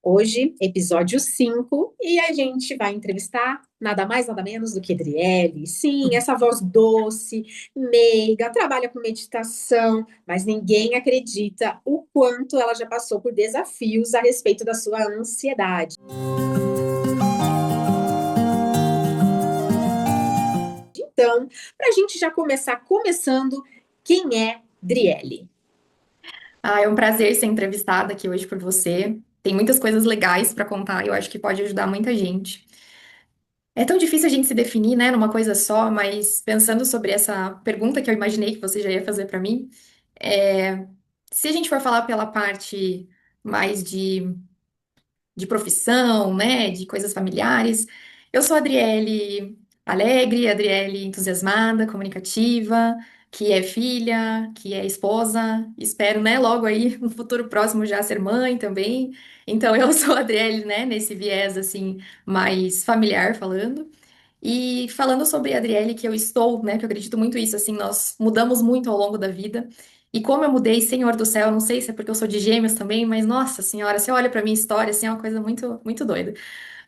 Hoje, episódio 5, e a gente vai entrevistar nada mais, nada menos do que Adriele. Sim, essa voz doce, meiga, trabalha com meditação, mas ninguém acredita o quanto ela já passou por desafios a respeito da sua ansiedade. Então, para a gente já começar começando, quem é Driele? É um prazer ser entrevistada aqui hoje por você. Tem muitas coisas legais para contar, eu acho que pode ajudar muita gente. É tão difícil a gente se definir, né, numa coisa só, mas pensando sobre essa pergunta que eu imaginei que você já ia fazer para mim, é, se a gente for falar pela parte mais de profissão, né, de coisas familiares. Eu sou a Adriele alegre, a Adriele entusiasmada, comunicativa, que é filha, que é esposa, espero, né, logo aí, no futuro próximo já ser mãe também. Então eu sou a Adriele, né, nesse viés, assim, mais familiar falando. E falando sobre a Adriele, que eu estou, né, que eu acredito muito isso, assim, nós mudamos muito ao longo da vida. E como eu mudei, Senhor do céu, não sei se é porque eu sou de Gêmeos também, mas nossa senhora, você olha pra minha história, assim, é uma coisa muito, muito doida.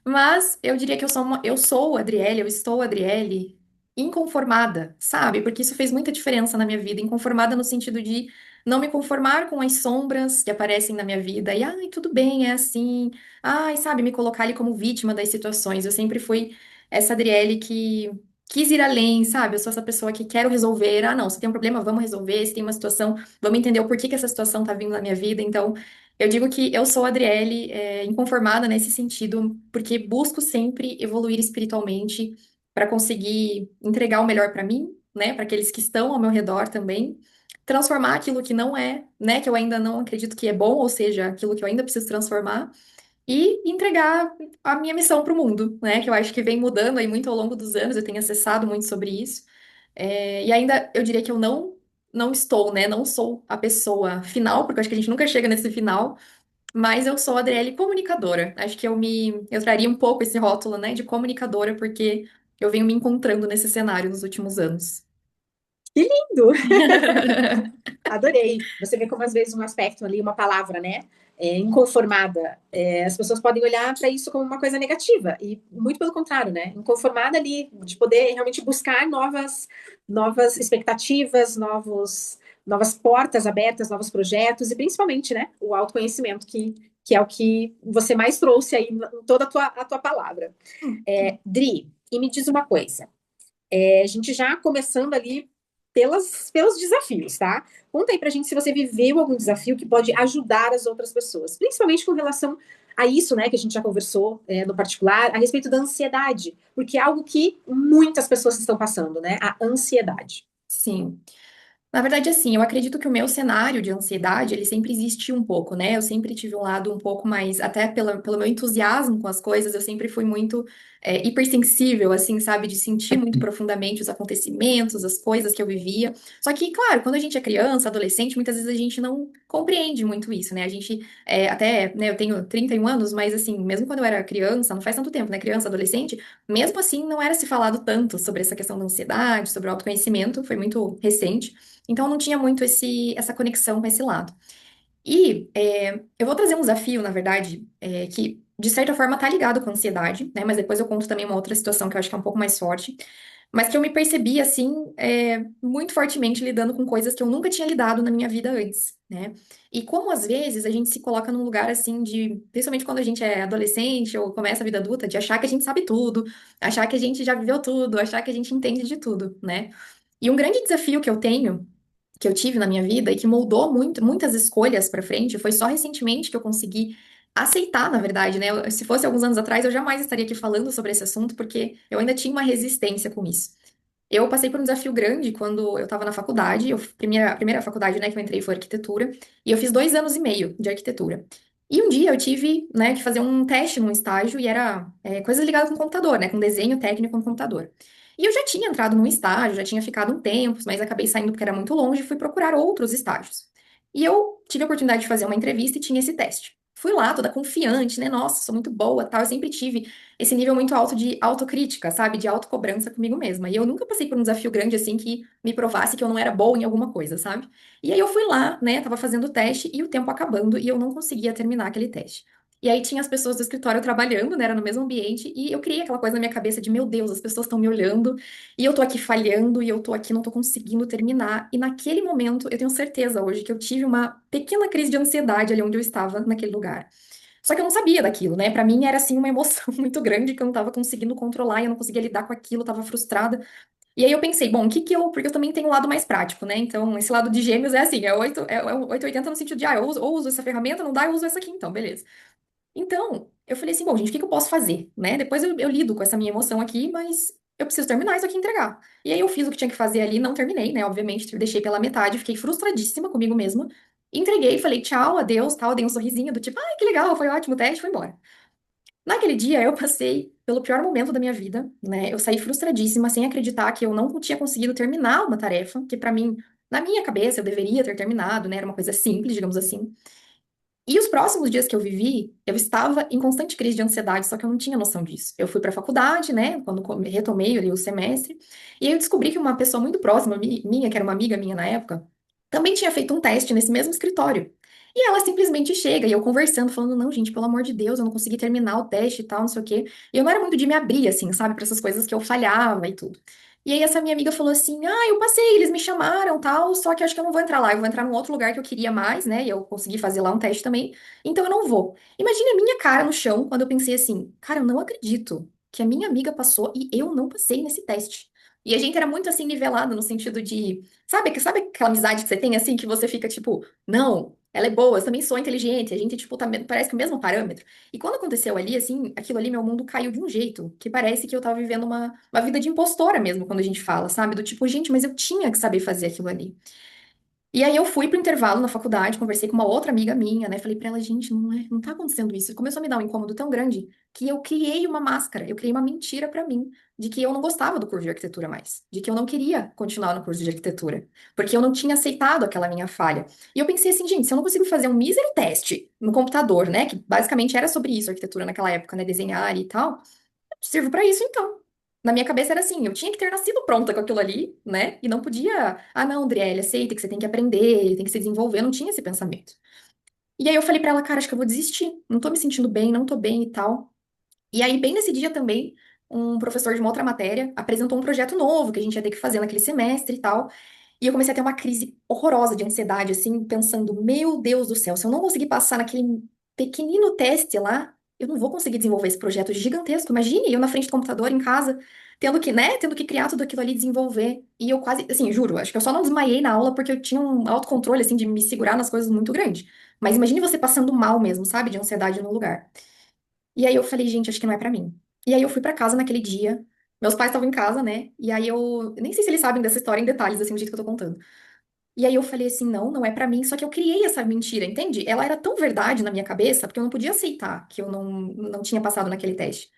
Mas eu diria que eu sou a Adriele, eu estou a Adriele inconformada, sabe? Porque isso fez muita diferença na minha vida. Inconformada no sentido de não me conformar com as sombras que aparecem na minha vida. E, ai, tudo bem, é assim. Ai, sabe, me colocar ali como vítima das situações. Eu sempre fui essa Adriele que quis ir além, sabe? Eu sou essa pessoa que quero resolver. Ah, não, se tem um problema, vamos resolver. Se tem uma situação, vamos entender o porquê que essa situação tá vindo na minha vida. Então, eu digo que eu sou a Adriele, inconformada nesse sentido, porque busco sempre evoluir espiritualmente para conseguir entregar o melhor para mim, né, para aqueles que estão ao meu redor também, transformar aquilo que não é, né, que eu ainda não acredito que é bom, ou seja, aquilo que eu ainda preciso transformar, e entregar a minha missão para o mundo, né, que eu acho que vem mudando aí muito ao longo dos anos, eu tenho acessado muito sobre isso. E ainda eu diria que eu não estou, né? Não sou a pessoa final, porque eu acho que a gente nunca chega nesse final, mas eu sou a Adriele comunicadora. Acho que eu traria um pouco esse rótulo, né, de comunicadora, porque eu venho me encontrando nesse cenário nos últimos anos. Que lindo! Adorei. Você vê como às vezes um aspecto ali, uma palavra, né? Inconformada. As pessoas podem olhar para isso como uma coisa negativa e muito pelo contrário, né? Inconformada ali de poder realmente buscar novas expectativas, novas portas abertas, novos projetos e principalmente, né? O autoconhecimento que é o que você mais trouxe aí em toda a tua palavra. Dri, e me diz uma coisa. A gente já começando ali pelos desafios, tá? Conta aí pra gente se você viveu algum desafio que pode ajudar as outras pessoas, principalmente com relação a isso, né, que a gente já conversou no particular, a respeito da ansiedade, porque é algo que muitas pessoas estão passando, né? A ansiedade. Sim. Na verdade, assim, eu acredito que o meu cenário de ansiedade, ele sempre existiu um pouco, né? Eu sempre tive um lado um pouco mais, até pelo meu entusiasmo com as coisas, eu sempre fui muito hipersensível, assim, sabe? De sentir muito profundamente os acontecimentos, as coisas que eu vivia. Só que, claro, quando a gente é criança, adolescente, muitas vezes a gente não compreende muito isso, né? A gente, até, né, eu tenho 31 anos, mas, assim, mesmo quando eu era criança, não faz tanto tempo, né? Criança, adolescente, mesmo assim, não era se falado tanto sobre essa questão da ansiedade, sobre o autoconhecimento, foi muito recente. Então, não tinha muito essa conexão com esse lado. E eu vou trazer um desafio, na verdade, que de certa forma está ligado com a ansiedade, né? Mas depois eu conto também uma outra situação que eu acho que é um pouco mais forte, mas que eu me percebi, assim, muito fortemente lidando com coisas que eu nunca tinha lidado na minha vida antes, né? E como às vezes a gente se coloca num lugar assim de, principalmente quando a gente é adolescente ou começa a vida adulta, de achar que a gente sabe tudo, achar que a gente já viveu tudo, achar que a gente entende de tudo, né? E um grande desafio que eu tenho que eu tive na minha vida e que moldou muitas escolhas pra frente, foi só recentemente que eu consegui aceitar, na verdade, né? Se fosse alguns anos atrás, eu jamais estaria aqui falando sobre esse assunto, porque eu ainda tinha uma resistência com isso. Eu passei por um desafio grande quando eu estava na faculdade. A primeira faculdade, né, que eu entrei foi arquitetura, e eu fiz 2 anos e meio de arquitetura. E um dia eu tive, né, que fazer um teste num estágio e era coisas ligadas com computador, né, com desenho técnico no computador. E eu já tinha entrado num estágio, já tinha ficado um tempo, mas acabei saindo porque era muito longe e fui procurar outros estágios. E eu tive a oportunidade de fazer uma entrevista e tinha esse teste. Fui lá, toda confiante, né? Nossa, sou muito boa, tal. Eu sempre tive esse nível muito alto de autocrítica, sabe? De autocobrança comigo mesma. E eu nunca passei por um desafio grande assim que me provasse que eu não era boa em alguma coisa, sabe? E aí eu fui lá, né? Tava fazendo o teste e o tempo acabando e eu não conseguia terminar aquele teste. E aí tinha as pessoas do escritório trabalhando, né? Era no mesmo ambiente, e eu criei aquela coisa na minha cabeça de, meu Deus, as pessoas estão me olhando, e eu tô aqui falhando, e eu tô aqui, não tô conseguindo terminar. E naquele momento, eu tenho certeza hoje que eu tive uma pequena crise de ansiedade ali onde eu estava, naquele lugar. Só que eu não sabia daquilo, né? Pra mim era assim uma emoção muito grande que eu não tava conseguindo controlar, e eu não conseguia lidar com aquilo, eu tava frustrada. E aí eu pensei, bom, o que que eu. Porque eu também tenho um lado mais prático, né? Então, esse lado de gêmeos é assim, é 880 no sentido de, eu uso, ou uso essa ferramenta, não dá, eu uso essa aqui, então, beleza. Então, eu falei assim, bom, gente, o que que eu posso fazer, né? Depois eu lido com essa minha emoção aqui, mas eu preciso terminar isso aqui e entregar. E aí eu fiz o que tinha que fazer ali, não terminei, né? Obviamente, deixei pela metade, fiquei frustradíssima comigo mesma. Entreguei, falei tchau, adeus, tal, dei um sorrisinho do tipo, ai, que legal, foi ótimo o teste, foi embora. Naquele dia, eu passei pelo pior momento da minha vida, né? Eu saí frustradíssima, sem acreditar que eu não tinha conseguido terminar uma tarefa, que pra mim, na minha cabeça, eu deveria ter terminado, né? Era uma coisa simples, digamos assim. E os próximos dias que eu vivi, eu estava em constante crise de ansiedade, só que eu não tinha noção disso. Eu fui para a faculdade, né, quando retomei ali o semestre, e aí eu descobri que uma pessoa muito próxima minha, que era uma amiga minha na época, também tinha feito um teste nesse mesmo escritório. E ela simplesmente chega, e eu conversando, falando, não, gente, pelo amor de Deus, eu não consegui terminar o teste e tal, não sei o quê. E eu não era muito de me abrir, assim, sabe, para essas coisas que eu falhava e tudo. E aí essa minha amiga falou assim, eu passei, eles me chamaram, tal, só que acho que eu não vou entrar lá, eu vou entrar num outro lugar que eu queria mais, né, e eu consegui fazer lá um teste também, então eu não vou. Imagine a minha cara no chão quando eu pensei assim, cara, eu não acredito que a minha amiga passou e eu não passei nesse teste. E a gente era muito assim nivelado no sentido de, sabe aquela amizade que você tem assim que você fica tipo, não, ela é boa, eu também sou inteligente, a gente tipo tá, parece que o mesmo parâmetro. E quando aconteceu ali assim, aquilo ali meu mundo caiu de um jeito que parece que eu tava vivendo uma vida de impostora mesmo quando a gente fala, sabe? Do tipo, gente, mas eu tinha que saber fazer aquilo ali. E aí eu fui pro intervalo na faculdade, conversei com uma outra amiga minha, né? Falei pra ela, gente, não tá acontecendo isso. E começou a me dar um incômodo tão grande que eu criei uma máscara, eu criei uma mentira pra mim de que eu não gostava do curso de arquitetura mais, de que eu não queria continuar no curso de arquitetura, porque eu não tinha aceitado aquela minha falha. E eu pensei assim, gente, se eu não consigo fazer um mísero teste no computador, né, que basicamente era sobre isso, arquitetura naquela época, né, desenhar e tal, sirvo pra isso então. Na minha cabeça era assim, eu tinha que ter nascido pronta com aquilo ali, né? E não podia, não, Adriele, aceita que você tem que aprender, tem que se desenvolver, eu não tinha esse pensamento. E aí eu falei pra ela, cara, acho que eu vou desistir, não tô me sentindo bem, não tô bem e tal. E aí, bem nesse dia também, um professor de uma outra matéria apresentou um projeto novo que a gente ia ter que fazer naquele semestre e tal. E eu comecei a ter uma crise horrorosa de ansiedade, assim, pensando, meu Deus do céu, se eu não conseguir passar naquele pequenino teste lá, eu não vou conseguir desenvolver esse projeto gigantesco. Imagine eu na frente do computador, em casa, tendo que, né, tendo que criar tudo aquilo ali, desenvolver. E eu quase, assim, juro, acho que eu só não desmaiei na aula porque eu tinha um autocontrole, assim, de me segurar nas coisas muito grande. Mas imagine você passando mal mesmo, sabe, de ansiedade no lugar. E aí eu falei, gente, acho que não é pra mim. E aí eu fui pra casa naquele dia. Meus pais estavam em casa, né? E aí eu nem sei se eles sabem dessa história em detalhes, assim, do jeito que eu tô contando. E aí eu falei assim, não, não é pra mim. Só que eu criei essa mentira, entende? Ela era tão verdade na minha cabeça, porque eu não podia aceitar que eu não tinha passado naquele teste.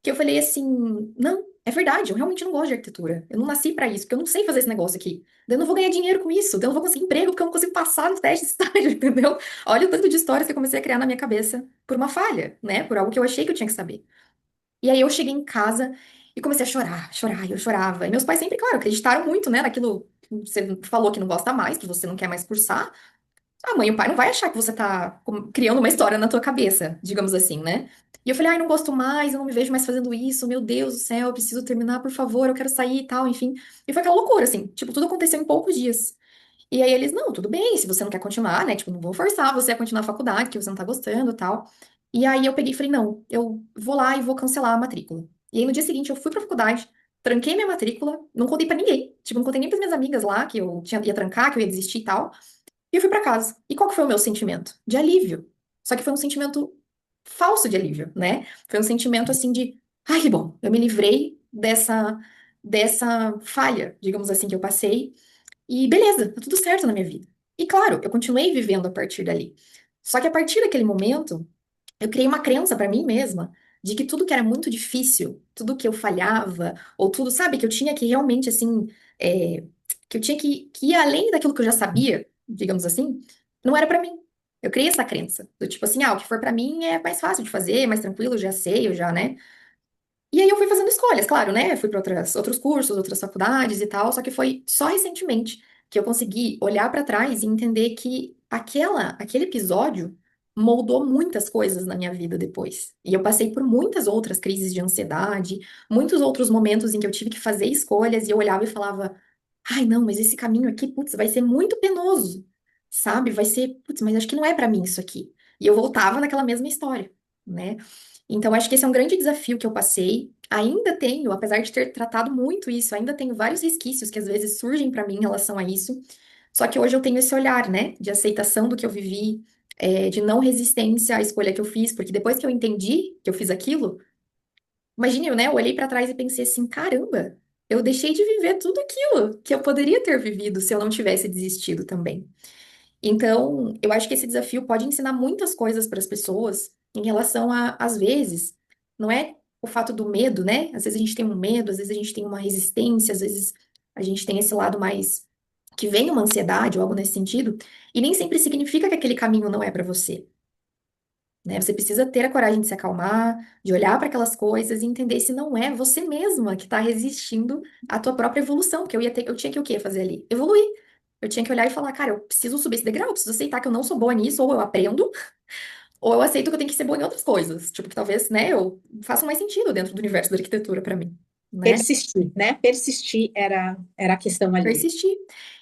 Que eu falei assim, não, é verdade, eu realmente não gosto de arquitetura. Eu não nasci pra isso, porque eu não sei fazer esse negócio aqui. Daí eu não vou ganhar dinheiro com isso, daí eu não vou conseguir emprego, porque eu não consigo passar no teste de estágio, entendeu? Olha o tanto de histórias que eu comecei a criar na minha cabeça por uma falha, né? Por algo que eu achei que eu tinha que saber. E aí eu cheguei em casa e comecei a chorar, chorar, e eu chorava. E meus pais sempre, claro, acreditaram muito, né, naquilo que você falou que não gosta mais, que você não quer mais cursar. A mãe e o pai não vai achar que você tá criando uma história na tua cabeça, digamos assim, né? E eu falei, ai, não gosto mais, eu não me vejo mais fazendo isso, meu Deus do céu, eu preciso terminar, por favor, eu quero sair e tal, enfim. E foi aquela loucura, assim, tipo, tudo aconteceu em poucos dias. E aí eles, não, tudo bem, se você não quer continuar, né? Tipo, não vou forçar você a continuar a faculdade, que você não tá gostando e tal. E aí eu peguei e falei, não, eu vou lá e vou cancelar a matrícula. E aí no dia seguinte eu fui pra faculdade, tranquei minha matrícula, não contei pra ninguém. Tipo, não contei nem pras minhas amigas lá que ia trancar, que eu ia desistir e tal. E eu fui pra casa. E qual que foi o meu sentimento? De alívio. Só que foi um sentimento falso de alívio, né? Foi um sentimento assim de, ai, que bom, eu me livrei dessa falha, digamos assim, que eu passei. E beleza, tá tudo certo na minha vida. E claro, eu continuei vivendo a partir dali. Só que a partir daquele momento, eu criei uma crença pra mim mesma de que tudo que era muito difícil, tudo que eu falhava, ou tudo, sabe, que eu tinha que realmente, assim, é, que eu tinha que ir além daquilo que eu já sabia, digamos assim, não era pra mim. Eu criei essa crença, do tipo assim, o que for pra mim é mais fácil de fazer, mais tranquilo, eu já sei, eu já, né? E aí eu fui fazendo escolhas, claro, né? Fui para outros cursos, outras faculdades e tal, só que foi só recentemente que eu consegui olhar para trás e entender que aquele episódio moldou muitas coisas na minha vida depois. E eu passei por muitas outras crises de ansiedade, muitos outros momentos em que eu tive que fazer escolhas e eu olhava e falava: ai, não, mas esse caminho aqui, putz, vai ser muito penoso, sabe? Vai ser, putz, mas acho que não é pra mim isso aqui. E eu voltava naquela mesma história, né? Então, acho que esse é um grande desafio que eu passei. Ainda tenho, apesar de ter tratado muito isso, ainda tenho vários resquícios que às vezes surgem pra mim em relação a isso. Só que hoje eu tenho esse olhar, né, de aceitação do que eu vivi, de não resistência à escolha que eu fiz, porque depois que eu entendi que eu fiz aquilo, imagine, né, eu olhei pra trás e pensei assim, caramba, eu deixei de viver tudo aquilo que eu poderia ter vivido se eu não tivesse desistido também. Então, eu acho que esse desafio pode ensinar muitas coisas para as pessoas em relação a, às vezes, não é o fato do medo, né? Às vezes a gente tem um medo, às vezes a gente tem uma resistência, às vezes a gente tem esse lado mais que vem uma ansiedade ou algo nesse sentido, e nem sempre significa que aquele caminho não é para você, né? Você precisa ter a coragem de se acalmar, de olhar para aquelas coisas e entender se não é você mesma que está resistindo à tua própria evolução, porque eu tinha que o quê fazer ali? Evoluir. Eu tinha que olhar e falar, cara, eu preciso subir esse degrau, eu preciso aceitar que eu não sou boa nisso, ou eu aprendo, ou eu aceito que eu tenho que ser boa em outras coisas. Tipo, que talvez, né, eu faça mais sentido dentro do universo da arquitetura para mim, né? Persistir, né? Persistir era a questão ali. Persistir.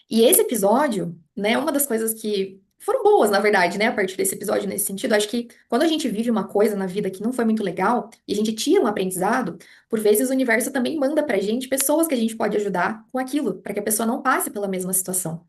E esse episódio, né, uma das coisas que foram boas, na verdade, né, a partir desse episódio, nesse sentido, acho que quando a gente vive uma coisa na vida que não foi muito legal e a gente tira um aprendizado, por vezes o universo também manda pra gente pessoas que a gente pode ajudar com aquilo, para que a pessoa não passe pela mesma situação.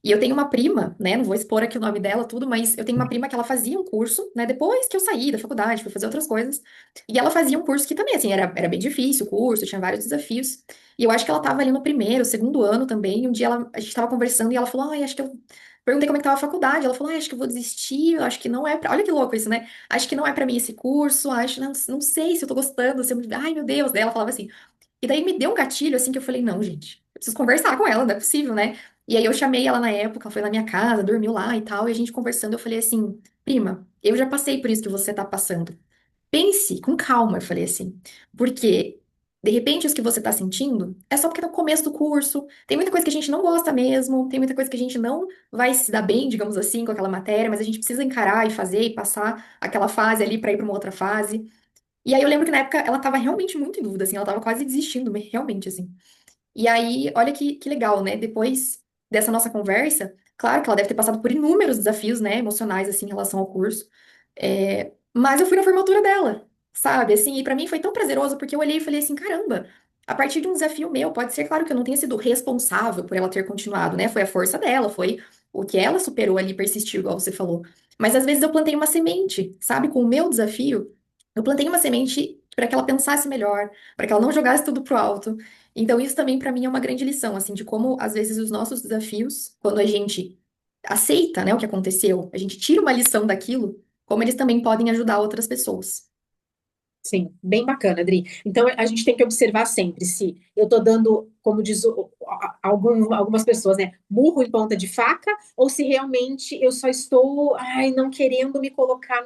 E eu tenho uma prima, né? Não vou expor aqui o nome dela, tudo, mas eu tenho uma prima que ela fazia um curso, né? Depois que eu saí da faculdade, fui fazer outras coisas. E ela fazia um curso que também, assim, era bem difícil o curso, tinha vários desafios. E eu acho que ela tava ali no primeiro, segundo ano também. E um dia a gente tava conversando e ela falou: ai, acho que eu. Perguntei como é que tava a faculdade. Ela falou: ai, acho que eu vou desistir, eu acho que não é pra. Olha que louco isso, né? Acho que não é pra mim esse curso, acho, não sei se eu tô gostando, se eu... Ai, meu Deus. Daí ela falava assim. E daí me deu um gatilho, assim, que eu falei, não, gente, eu preciso conversar com ela, não é possível, né? E aí eu chamei ela na época, ela foi na minha casa, dormiu lá e tal, e a gente conversando, eu falei assim, prima, eu já passei por isso que você tá passando. Pense com calma, eu falei assim, porque de repente isso que você tá sentindo é só porque é no começo do curso, tem muita coisa que a gente não gosta mesmo, tem muita coisa que a gente não vai se dar bem, digamos assim, com aquela matéria, mas a gente precisa encarar e fazer e passar aquela fase ali pra ir pra uma outra fase. E aí eu lembro que na época ela tava realmente muito em dúvida, assim, ela tava quase desistindo, realmente, assim. E aí, olha que legal, né? Depois dessa nossa conversa, claro que ela deve ter passado por inúmeros desafios, né, emocionais, assim, em relação ao curso. Mas eu fui na formatura dela, sabe? Assim, e pra mim foi tão prazeroso, porque eu olhei e falei assim, caramba, a partir de um desafio meu, pode ser, claro, que eu não tenha sido responsável por ela ter continuado, né? Foi a força dela, foi o que ela superou ali, persistiu, igual você falou. Mas às vezes eu plantei uma semente, sabe? Com o meu desafio, eu plantei uma semente para que ela pensasse melhor, para que ela não jogasse tudo pro alto. Então, isso também para mim é uma grande lição, assim, de como às vezes os nossos desafios, quando a gente aceita, né, o que aconteceu, a gente tira uma lição daquilo, como eles também podem ajudar outras pessoas. Sim, bem bacana, Adri. Então a gente tem que observar sempre se eu estou dando, como diz algumas pessoas, né, burro em ponta de faca, ou se realmente eu só estou, ai, não querendo me colocar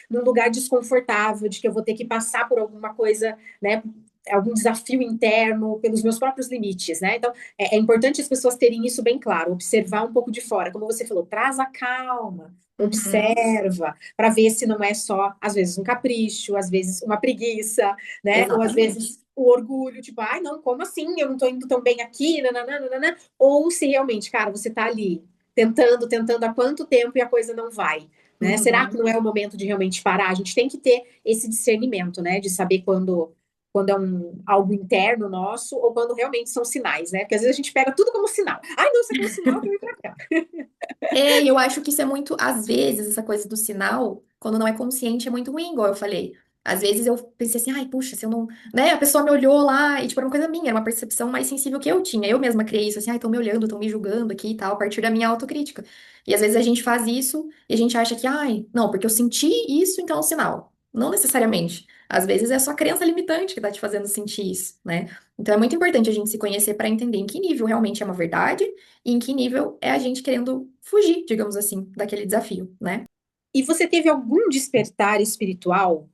num lugar desconfortável, de que eu vou ter que passar por alguma coisa, né, algum desafio interno, pelos meus próprios limites, né? Então é importante as pessoas terem isso bem claro, observar um pouco de fora, como você falou, traz a calma. Uhum, Observa, para ver se não é só, às vezes, um capricho, às vezes uma preguiça, né? Ou às exatamente. vezes o orgulho, tipo, ai, não, como assim? Eu não estou indo tão bem aqui, nananana, nananana. Ou se realmente, cara, você está ali tentando há quanto tempo e a coisa não vai, né? Será que Uhum. não é o momento de realmente parar? A gente tem que ter esse discernimento, né? De saber quando é algo interno nosso ou quando realmente são sinais, né? Porque às vezes a gente pega tudo como sinal. Ai, não, isso aqui é um sinal que eu ir pra cá. E eu acho que isso é muito, às vezes, essa coisa do sinal, quando não é consciente, é muito ruim, igual eu falei. Às vezes eu pensei assim, ai, puxa, se eu não. Né? A pessoa me olhou lá e, tipo, era uma coisa minha, era uma percepção mais sensível que eu tinha. Eu mesma criei isso, assim, ai, estão me olhando, estão me julgando aqui e tal, a partir da minha autocrítica. E às vezes a gente faz isso e a gente acha que, ai, não, porque eu senti isso, então é um sinal. Não necessariamente. Às vezes é só a crença limitante que tá te fazendo sentir isso, né? Então é muito importante a gente se conhecer para entender em que nível realmente é uma verdade e em que nível é a gente querendo fugir, digamos assim, daquele desafio, né? E você teve algum despertar espiritual?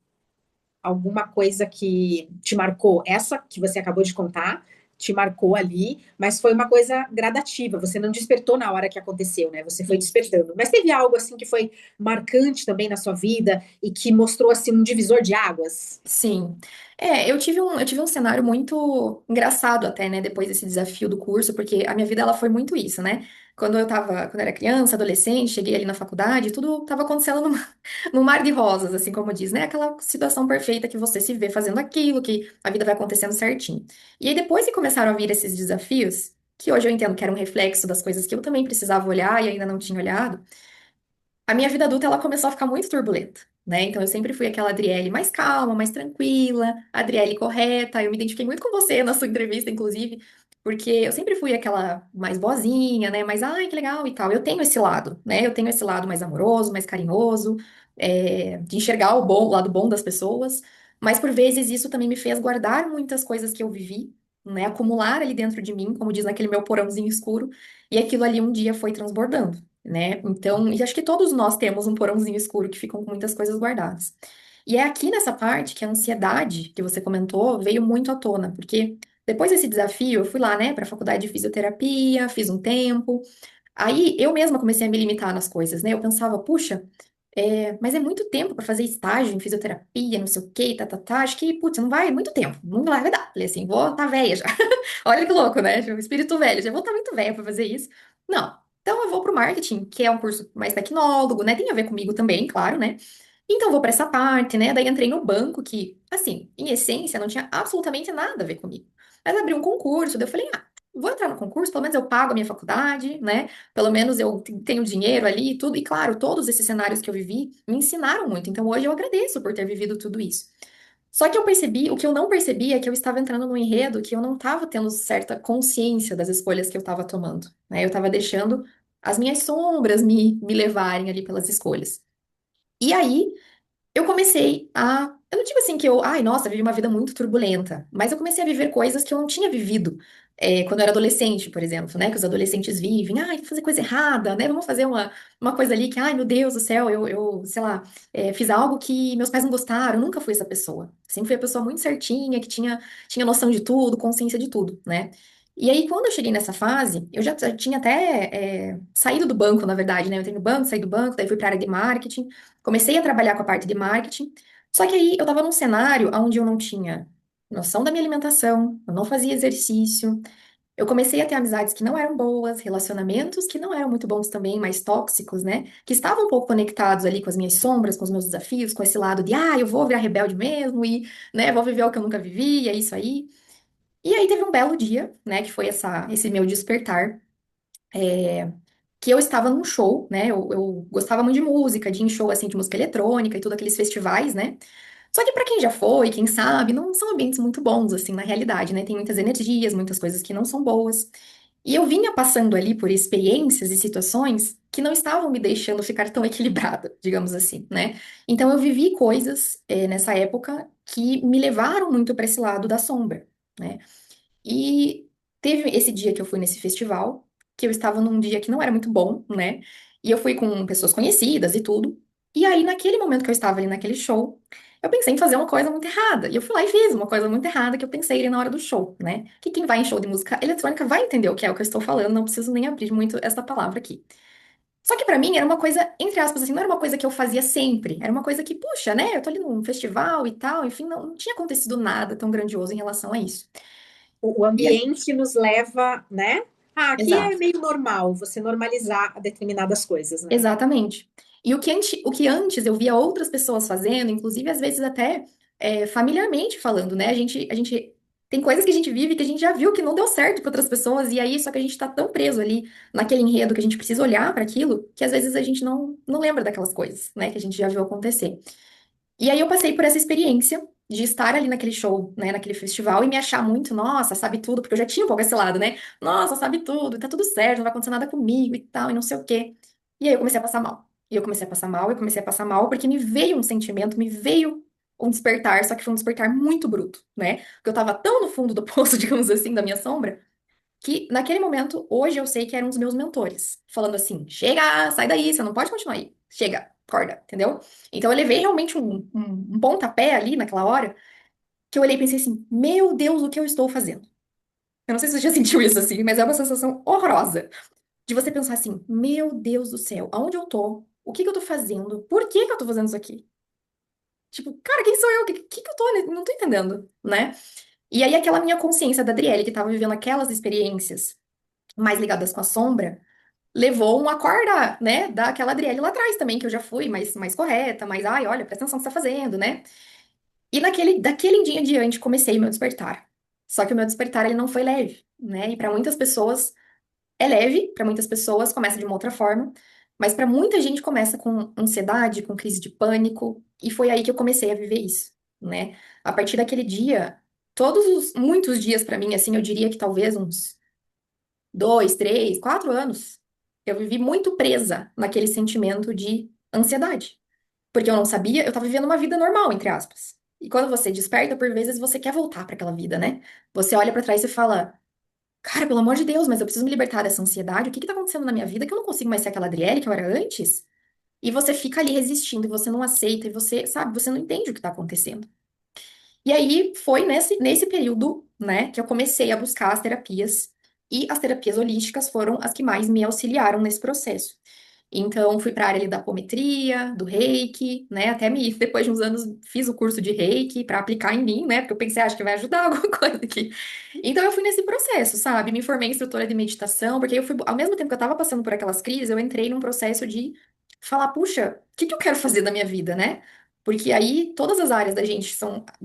Alguma coisa que te marcou? Essa que você acabou de contar, te marcou ali, mas foi uma coisa gradativa. Você não despertou na hora que aconteceu, né? Você foi Isso. despertando. Mas teve algo assim que foi marcante também na sua vida e que mostrou assim um divisor de águas? Sim. Eu tive um cenário muito engraçado até, né, depois desse desafio do curso, porque a minha vida ela foi muito isso, né? Quando eu era criança, adolescente, cheguei ali na faculdade, tudo estava acontecendo num mar de rosas, assim como diz, né? Aquela situação perfeita que você se vê fazendo aquilo, que a vida vai acontecendo certinho. E aí depois que começaram a vir esses desafios, que hoje eu entendo que era um reflexo das coisas que eu também precisava olhar e ainda não tinha olhado, a minha vida adulta ela começou a ficar muito turbulenta, né? Então eu sempre fui aquela Adriele mais calma, mais tranquila, a Adriele correta. Eu me identifiquei muito com você na sua entrevista, inclusive, porque eu sempre fui aquela mais boazinha, né? Mais, ai, que legal e tal. Eu tenho esse lado, né? Eu tenho esse lado mais amoroso, mais carinhoso, de enxergar o lado bom das pessoas. Mas por vezes isso também me fez guardar muitas coisas que eu vivi, né? Acumular ali dentro de mim, como diz naquele meu porãozinho escuro, e aquilo ali um dia foi transbordando, né? Então, e acho que todos nós temos um porãozinho escuro que ficam com muitas coisas guardadas. E é aqui nessa parte que a ansiedade que você comentou veio muito à tona, porque depois desse desafio, eu fui lá, né, para a faculdade de fisioterapia, fiz um tempo. Aí eu mesma comecei a me limitar nas coisas, né? Eu pensava, puxa, mas é muito tempo para fazer estágio em fisioterapia, não sei o quê, tá, tá, tá. Acho que, putz, não vai, muito tempo, não vai dar. Falei assim, vou tá velha já. Olha que louco, né? Tipo, espírito velho, já vou estar muito velha para fazer isso. Não. Então eu vou pro marketing, que é um curso mais tecnólogo, né? Tem a ver comigo também, claro, né? Então eu vou para essa parte, né? Daí entrei no banco, que, assim, em essência, não tinha absolutamente nada a ver comigo. Mas abri um concurso, daí eu falei, vou entrar no concurso, pelo menos eu pago a minha faculdade, né? Pelo menos eu tenho dinheiro ali e tudo. E claro, todos esses cenários que eu vivi me ensinaram muito. Então hoje eu agradeço por ter vivido tudo isso. Só que eu percebi, o que eu não percebi é que eu estava entrando num enredo que eu não estava tendo certa consciência das escolhas que eu estava tomando, né? Eu estava deixando as minhas sombras me levarem ali pelas escolhas. E aí, eu comecei a. Eu não digo assim que eu, ai, nossa, vivi uma vida muito turbulenta, mas eu comecei a viver coisas que eu não tinha vivido quando eu era adolescente, por exemplo, né? Que os adolescentes vivem, ai, vou fazer coisa errada, né? Vamos fazer uma coisa ali que, ai, meu Deus do céu, sei lá, fiz algo que meus pais não gostaram. Eu nunca fui essa pessoa. Sempre fui a pessoa muito certinha, que tinha noção de tudo, consciência de tudo, né? E aí, quando eu cheguei nessa fase, eu já tinha até saído do banco, na verdade, né? Eu entrei no banco, saí do banco, daí fui para a área de marketing. Comecei a trabalhar com a parte de marketing, só que aí eu estava num cenário onde eu não tinha noção da minha alimentação, eu não fazia exercício, eu comecei a ter amizades que não eram boas, relacionamentos que não eram muito bons também, mais tóxicos, né? Que estavam um pouco conectados ali com as minhas sombras, com os meus desafios, com esse lado de, eu vou virar rebelde mesmo e, né, vou viver o que eu nunca vivi, é isso aí. E aí teve um belo dia, né, que foi esse meu despertar que eu estava num show, né? Eu gostava muito de música, de ir em show assim de música eletrônica e tudo aqueles festivais, né? Só que pra quem já foi, quem sabe, não são ambientes muito bons assim na realidade, né? Tem muitas energias, muitas coisas que não são boas. E eu vinha passando ali por experiências e situações que não estavam me deixando ficar tão equilibrada, digamos assim, né? Então eu vivi coisas nessa época que me levaram muito para esse lado da sombra, né? E teve esse dia que eu fui nesse festival, que eu estava num dia que não era muito bom, né? E eu fui com pessoas conhecidas e tudo. E aí, naquele momento que eu estava ali naquele show, eu pensei em fazer uma coisa muito errada. E eu fui lá e fiz uma coisa muito errada que eu pensei ali na hora do show, né? Que quem vai em show de música eletrônica vai entender o que é o que eu estou falando, não preciso nem abrir muito essa palavra aqui. Só que pra mim era uma coisa, entre aspas, assim, não era uma coisa que eu fazia sempre. Era uma coisa que, puxa, né? Eu tô ali num festival e tal, enfim, não tinha acontecido nada tão grandioso em relação a isso. O E aí, ambiente nos leva, né? Aqui é exato. meio normal você normalizar determinadas coisas, né? Exatamente. E o que antes eu via outras pessoas fazendo, inclusive às vezes até familiarmente falando, né? A gente tem coisas que a gente vive que a gente já viu que não deu certo para outras pessoas, e aí só que a gente tá tão preso ali naquele enredo que a gente precisa olhar para aquilo, que às vezes a gente não lembra daquelas coisas, né? Que a gente já viu acontecer. E aí eu passei por essa experiência de estar ali naquele show, né, naquele festival e me achar muito, nossa, sabe tudo, porque eu já tinha um pouco esse lado, né? Nossa, sabe tudo, tá tudo certo, não vai acontecer nada comigo e tal, e não sei o quê. E aí eu comecei a passar mal. E eu comecei a passar mal, eu comecei a passar mal, porque me veio um sentimento, me veio um despertar, só que foi um despertar muito bruto, né? Porque eu tava tão no fundo do poço, digamos assim, da minha sombra, que naquele momento, hoje eu sei que eram os meus mentores, falando assim: chega, sai daí, você não pode continuar aí, chega, acorda, entendeu? Então eu levei realmente um pontapé ali naquela hora, que eu olhei e pensei assim: meu Deus, o que eu estou fazendo? Eu não sei se você já sentiu isso assim, mas é uma sensação horrorosa. De você pensar assim, meu Deus do céu, aonde eu tô? O que que eu tô fazendo? Por que que eu tô fazendo isso aqui? Tipo, cara, quem sou eu? O que que eu tô? Não tô entendendo, né? E aí aquela minha consciência da Adriele, que tava vivendo aquelas experiências mais ligadas com a sombra, levou um acordar, né? Daquela Adriele lá atrás também, que eu já fui mais correta, mais, ai, olha, presta atenção no que você tá fazendo, né? E daquele dia em diante, comecei meu despertar. Só que o meu despertar, ele não foi leve, né? E para muitas pessoas é leve, para muitas pessoas começa de uma outra forma, mas para muita gente começa com ansiedade, com crise de pânico, e foi aí que eu comecei a viver isso, né? A partir daquele dia, muitos dias para mim, assim, eu diria que talvez uns 2, 3, 4 anos, eu vivi muito presa naquele sentimento de ansiedade. Porque eu não sabia, eu tava vivendo uma vida normal, entre aspas. E quando você desperta, por vezes você quer voltar para aquela vida, né? Você olha para trás e fala: cara, pelo amor de Deus, mas eu preciso me libertar dessa ansiedade. O que que tá acontecendo na minha vida que eu não consigo mais ser aquela Adriele que eu era antes? E você fica ali resistindo, e você não aceita, e você, sabe, você não entende o que tá acontecendo. E aí foi nesse período, né, que eu comecei a buscar as terapias. E as terapias holísticas foram as que mais me auxiliaram nesse processo. Então, fui para a área ali da apometria, do reiki, né? Depois de uns anos, fiz o curso de reiki para aplicar em mim, né? Porque eu pensei, acho que vai ajudar alguma coisa aqui. Então, eu fui nesse processo, sabe? Me formei em instrutora de meditação, porque ao mesmo tempo que eu estava passando por aquelas crises, eu entrei num processo de falar, puxa, o que que eu quero fazer da minha vida, né? Porque aí todas as áreas da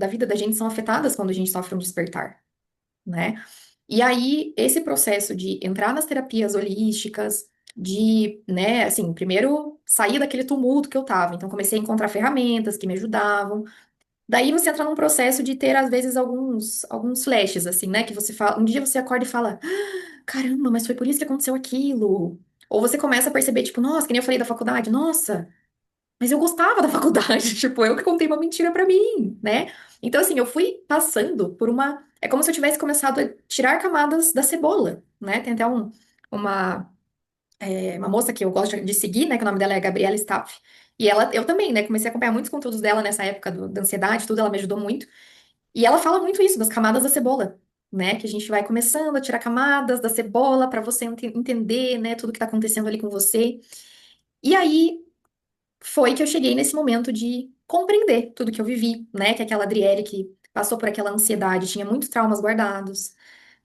vida da gente são afetadas quando a gente sofre um despertar, né? E aí, esse processo de entrar nas terapias holísticas, de, né, assim, primeiro sair daquele tumulto que eu tava. Então, comecei a encontrar ferramentas que me ajudavam. Daí você entra num processo de ter, às vezes, alguns flashes, assim, né? Que você fala, um dia você acorda e fala, caramba, mas foi por isso que aconteceu aquilo. Ou você começa a perceber, tipo, nossa, que nem eu falei da faculdade, nossa. Mas eu gostava da faculdade, tipo, eu que contei uma mentira pra mim, né? Então, assim, eu fui passando por uma. É como se eu tivesse começado a tirar camadas da cebola, né? Tem até uma, uma moça que eu gosto de seguir, né? Que o nome dela é Gabriela Staff. E eu também, né? Comecei a acompanhar muitos conteúdos dela nessa época da ansiedade, tudo, ela me ajudou muito. E ela fala muito isso, das camadas da cebola, né? Que a gente vai começando a tirar camadas da cebola pra você entender, né? Tudo que tá acontecendo ali com você. E aí foi que eu cheguei nesse momento de compreender tudo que eu vivi, né? Que aquela Adriele que passou por aquela ansiedade tinha muitos traumas guardados,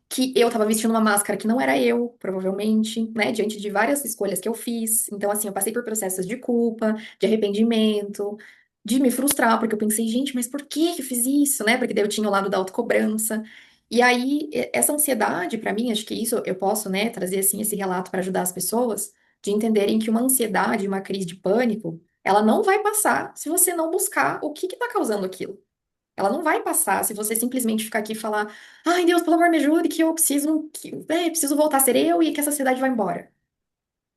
que eu tava vestindo uma máscara que não era eu, provavelmente, né? Diante de várias escolhas que eu fiz. Então, assim, eu passei por processos de culpa, de arrependimento, de me frustrar, porque eu pensei, gente, mas por que que eu fiz isso, né? Porque daí eu tinha o lado da autocobrança. E aí, essa ansiedade, pra mim, acho que isso eu posso, né, trazer, assim, esse relato para ajudar as pessoas de entenderem que uma ansiedade, uma crise de pânico, ela não vai passar se você não buscar o que que tá causando aquilo. Ela não vai passar se você simplesmente ficar aqui e falar, ai, Deus, pelo amor, me ajude, que eu preciso voltar a ser eu e que essa ansiedade vai embora.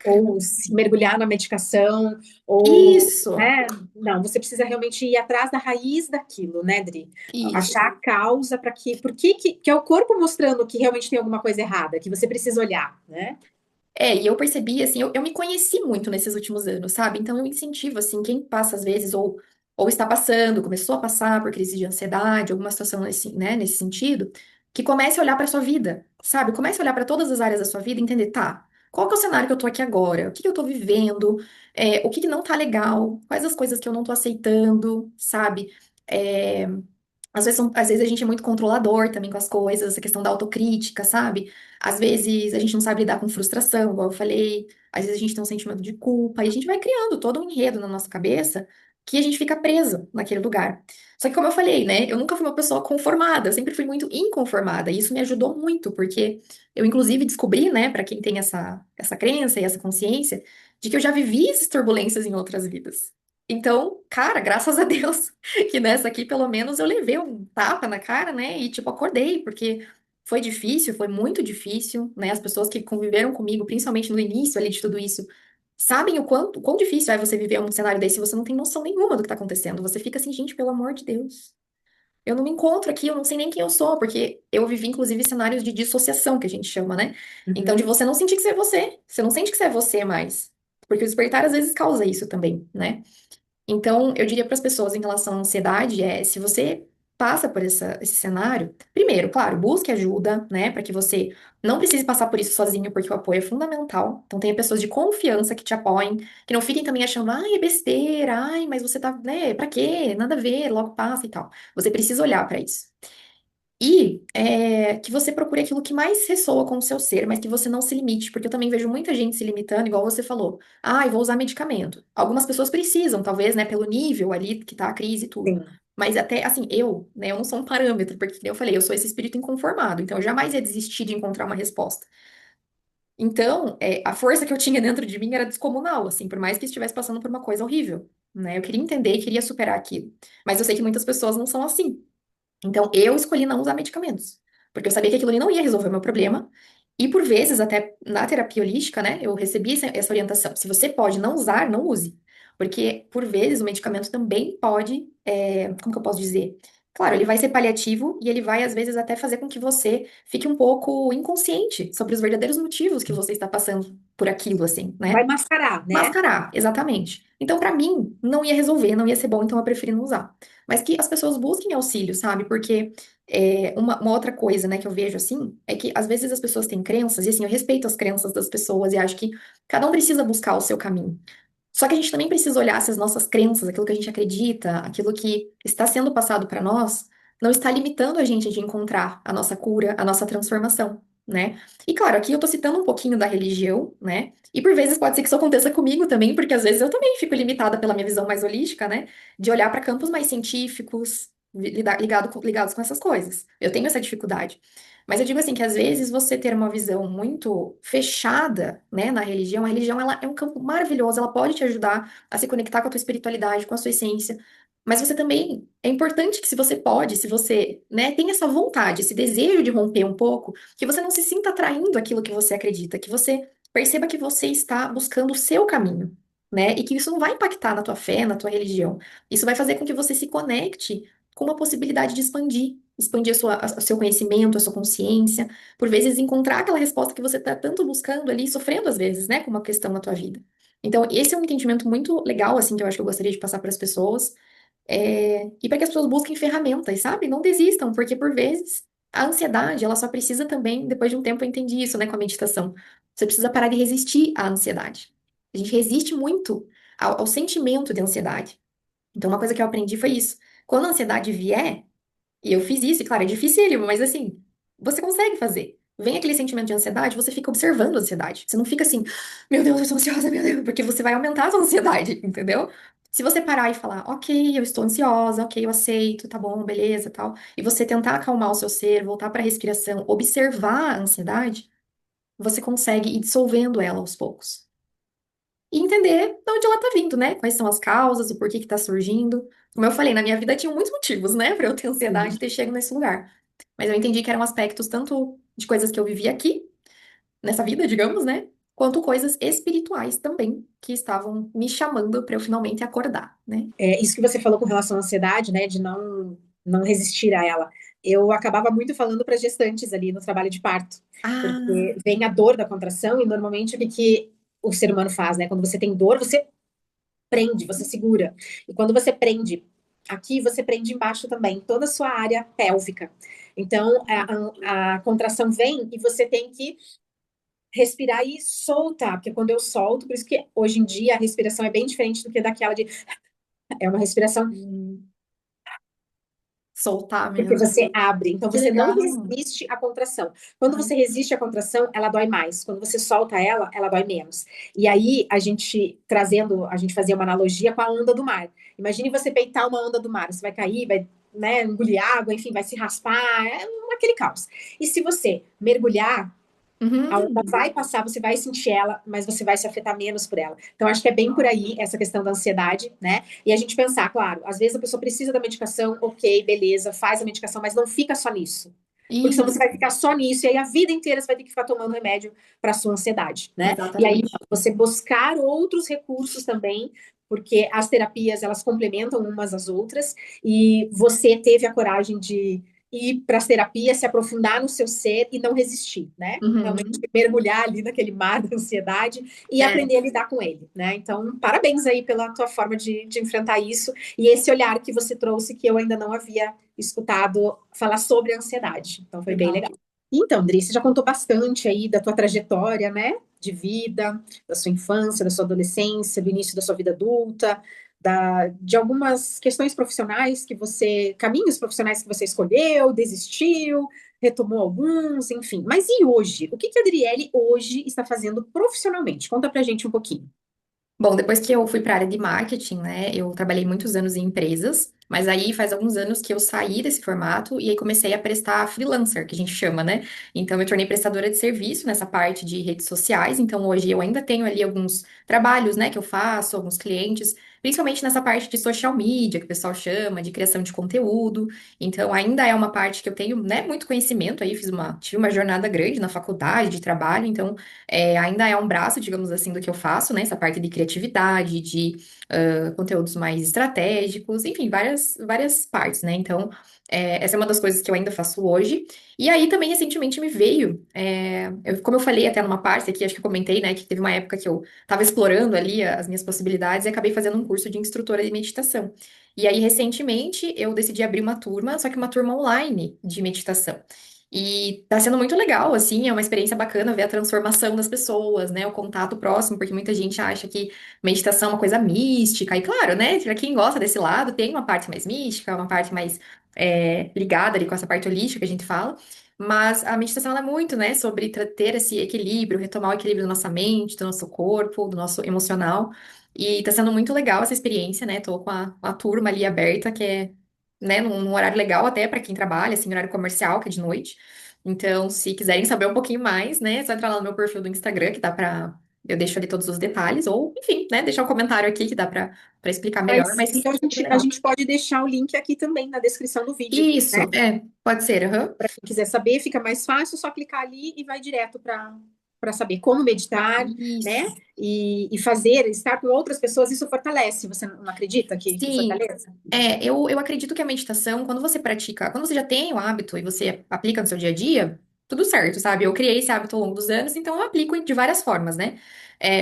Ou se mergulhar na medicação, ou, Isso, né? Não, você precisa realmente ir atrás da raiz daquilo, né, Dri? isso. Achar a causa para por que é o corpo mostrando que realmente tem alguma coisa errada, que você precisa olhar, né? E eu percebi, assim, eu me conheci muito nesses últimos anos, sabe? Então eu incentivo, assim, quem passa às vezes, ou está passando, começou a passar por crise de ansiedade, alguma situação nesse, né, nesse sentido, que comece a olhar para sua vida, sabe? Comece a olhar para todas as áreas da sua vida e entender, tá, qual que é o cenário que eu tô aqui agora? O que que eu tô vivendo? O que que não tá legal? Quais as coisas que eu não tô aceitando, sabe? É, às vezes a gente é muito controlador também com as coisas, essa questão da autocrítica, sabe? Às vezes a gente não sabe lidar com frustração, igual eu falei. Às vezes a gente tem um sentimento de culpa e a gente vai criando todo um enredo na nossa cabeça que a gente fica preso naquele lugar. Só que, como eu falei, né? Eu nunca fui uma pessoa conformada, eu sempre fui muito inconformada. E isso me ajudou muito, porque eu, inclusive, descobri, né, para quem tem essa crença e essa consciência, de que eu já vivi essas turbulências em outras vidas. Então, cara, graças a Deus que nessa aqui, pelo menos, eu levei um tapa na cara, né? E, tipo, acordei, porque foi difícil, foi muito difícil, né? As pessoas que conviveram comigo, principalmente no início ali de tudo isso, sabem o quão difícil é você viver um cenário desse se você não tem noção nenhuma do que tá acontecendo. Você fica assim, gente, pelo amor de Deus. Eu não me encontro aqui, eu não sei nem quem eu sou, porque eu vivi, inclusive, cenários de dissociação, que a gente chama, né? Então, de Uhum. você não sentir que você é você. Você não sente que você é você mais. Porque o despertar, às vezes, causa isso também, né? Então, eu diria para as pessoas em relação à ansiedade se você passa por esse cenário, primeiro, claro, busque ajuda, né, para que você não precise passar por isso sozinho, porque o apoio é fundamental. Então, tenha pessoas de confiança que te apoiem, que não fiquem também achando, ai, é besteira, ai, mas você tá, né, pra quê? Nada a ver, logo passa e tal. Você precisa olhar para isso. E que você procure aquilo que mais ressoa com o seu ser, mas que você não se limite, porque eu também vejo muita gente se limitando, igual você falou. Ah, eu vou usar medicamento. Algumas pessoas precisam, talvez, né, pelo nível ali que tá a crise e tudo. Sim. Mas até, assim, né, eu não sou um parâmetro, porque, como eu falei, eu sou esse espírito inconformado, então eu jamais ia desistir de encontrar uma resposta. Então, a força que eu tinha dentro de mim era descomunal, assim, por mais que estivesse passando por uma coisa horrível, né? Eu queria entender e queria superar aquilo. Mas eu sei que muitas pessoas não são assim. Então, eu escolhi não usar medicamentos, porque eu sabia que aquilo ali não ia resolver o meu problema. E por vezes, até na terapia holística, né, eu recebi essa orientação. Se você pode não usar, não use. Porque, por vezes, o medicamento também pode, como que eu posso dizer? Claro, ele vai ser paliativo e ele vai, às vezes, até fazer com que você fique um pouco inconsciente sobre os verdadeiros motivos que você está passando por aquilo, assim, Vai né? mascarar, né? Mascarar, exatamente. Então, pra mim, não ia resolver, não ia ser bom, então eu preferi não usar. Mas que as pessoas busquem auxílio, sabe? Porque uma outra coisa, né, que eu vejo assim, é que às vezes as pessoas têm crenças, e assim, eu respeito as crenças das pessoas e acho que cada um precisa buscar o seu caminho. Só que a gente também precisa olhar se as nossas crenças, aquilo que a gente acredita, aquilo que está sendo passado para nós, não está limitando a gente de encontrar a nossa cura, a nossa transformação, né? E claro, aqui eu tô citando um pouquinho da religião, né? E por vezes pode ser que isso aconteça comigo também, porque às vezes eu também fico limitada pela minha visão mais holística, né? De olhar para campos mais científicos, ligados com essas coisas. Eu tenho essa dificuldade. Mas eu digo assim que às vezes você ter uma visão muito fechada, né, na religião, a religião ela é um campo maravilhoso, ela pode te ajudar a se conectar com a tua espiritualidade, com a sua essência. Mas você também é importante que se você pode, se você, né, tem essa vontade, esse desejo de romper um pouco, que você não se sinta atraindo aquilo que você acredita, que você perceba que você está buscando o seu caminho, né? E que isso não vai impactar na tua fé, na tua religião. Isso vai fazer com que você se conecte com uma possibilidade de expandir o seu conhecimento, a sua consciência, por vezes encontrar aquela resposta que você está tanto buscando ali, sofrendo às vezes, né, com uma questão na tua vida. Então, esse é um entendimento muito legal, assim, que eu acho que eu gostaria de passar para as pessoas, e para que as pessoas busquem ferramentas, sabe? Não desistam, porque por vezes a ansiedade, ela só precisa também, depois de um tempo eu entendi isso, né, com a meditação. Você precisa parar de resistir à ansiedade. A gente resiste muito ao sentimento de ansiedade. Então, uma coisa que eu aprendi foi isso. Quando a ansiedade vier, e eu fiz isso, e claro, é dificílimo, mas assim, você consegue fazer. Vem aquele sentimento de ansiedade, você fica observando a ansiedade. Você não fica assim, meu Deus, eu estou ansiosa, meu Deus, porque você vai aumentar a sua ansiedade, entendeu? Se você parar e falar, ok, eu estou ansiosa, ok, eu aceito, tá bom, beleza, tal, e você tentar acalmar o seu ser, voltar para a respiração, observar a ansiedade, você consegue ir dissolvendo ela aos poucos e entender de onde ela tá vindo, né? Quais são as causas, o porquê que tá surgindo. Como eu falei, na minha vida tinha muitos motivos, né, pra eu ter ansiedade e ter chegado nesse lugar. Mas eu entendi que eram aspectos tanto de coisas que eu vivi aqui, nessa vida, digamos, né? Quanto coisas espirituais também, que estavam me chamando pra eu finalmente acordar, né? Isso que você falou com relação à ansiedade, né, de não resistir a ela. Eu acabava muito falando para gestantes ali no trabalho de parto, Ah, porque vem a dor da contração e normalmente o que o ser humano faz, né? Quando você tem dor, você prende, você segura. E quando você prende aqui, você prende embaixo também, toda a sua área pélvica. Então, a contração vem e você tem que respirar e soltar, porque quando eu solto, por isso que hoje em dia a respiração é bem diferente do que daquela de. É uma respiração hum, soltar porque mesmo. você abre, então Que você não legal. resiste à contração. Quando Ai, você resiste à contração, ela dói mais. Quando você solta ela, ela dói menos. E aí a gente fazia uma analogia com a onda do mar. Imagine você peitar uma onda do mar, você vai cair, vai, né, engolir água, enfim, vai se raspar, aquele caos. E se você mergulhar, a onda uhum, vai passar, você vai sentir ela, mas você vai se afetar menos por ela. Então, acho que é bem por aí essa questão da ansiedade, né? E a gente pensar, claro, às vezes a pessoa precisa da medicação, ok, beleza, faz a medicação, mas não fica só nisso. Porque senão você isso, vai ficar só nisso, e aí a vida inteira você vai ter que ficar tomando remédio para sua ansiedade, né? E aí exatamente. você buscar outros recursos também, porque as terapias elas complementam umas às outras, e você teve a coragem de ir para as terapias, se aprofundar no seu ser e não resistir, né? Realmente Uhum. mergulhar ali naquele mar da ansiedade e É. aprender a lidar com ele, né? Então, parabéns aí pela tua forma de enfrentar isso e esse olhar que você trouxe que eu ainda não havia escutado falar sobre ansiedade. Então, foi bem Legal. legal. Então, Dri, você já contou bastante aí da tua trajetória, né? De vida, da sua infância, da sua adolescência, do início da sua vida adulta, de algumas questões profissionais caminhos profissionais que você escolheu, desistiu, retomou alguns, enfim. Mas e hoje? O que que a Adriele hoje está fazendo profissionalmente? Conta pra gente um pouquinho. Bom, depois que eu fui para a área de marketing, né, eu trabalhei muitos anos em empresas, mas aí faz alguns anos que eu saí desse formato e aí comecei a prestar freelancer, que a gente chama, né? Então eu me tornei prestadora de serviço nessa parte de redes sociais, então hoje eu ainda tenho ali alguns trabalhos, né, que eu faço, alguns clientes, principalmente nessa parte de social media, que o pessoal chama, de criação de conteúdo. Então ainda é uma parte que eu tenho, né, muito conhecimento aí, tive uma jornada grande na faculdade de trabalho, então ainda é um braço, digamos assim, do que eu faço, né? Essa parte de criatividade, de conteúdos mais estratégicos, enfim, várias partes, né? Então, essa é uma das coisas que eu ainda faço hoje. E aí também recentemente me veio, como eu falei até numa parte aqui, acho que eu comentei, né, que teve uma época que eu estava explorando ali as minhas possibilidades e acabei fazendo um curso de instrutora de meditação. E aí, recentemente, eu decidi abrir uma turma, só que uma turma online de meditação. E tá sendo muito legal, assim, é uma experiência bacana ver a transformação das pessoas, né? O contato próximo, porque muita gente acha que meditação é uma coisa mística. E claro, né? Pra quem gosta desse lado, tem uma parte mais mística, uma parte mais ligada ali com essa parte holística que a gente fala. Mas a meditação ela é muito, né, sobre ter esse equilíbrio, retomar o equilíbrio da nossa mente, do nosso corpo, do nosso emocional. E tá sendo muito legal essa experiência, né? Tô com a turma ali aberta, que é né, num horário legal até para quem trabalha, assim, horário comercial, que é de noite. Então, se quiserem saber um pouquinho mais, né, é só entrar lá no meu perfil do Instagram, que dá pra. Eu deixo ali todos os detalhes, ou, enfim, né, deixar um comentário aqui que dá pra explicar melhor, Mas mas então super a legal. gente pode deixar o link aqui também na descrição do vídeo, Isso, né? pode ser, aham. Para quem quiser saber, fica mais fácil, só clicar ali e vai direto para saber como meditar, né? Isso. E fazer, estar com outras pessoas, isso fortalece. Você não acredita que Sim, fortalece? eu acredito que a meditação, quando você pratica, quando você já tem o hábito e você aplica no seu dia a dia, tudo certo, sabe? Eu criei esse hábito ao longo dos anos, então eu aplico de várias formas, né?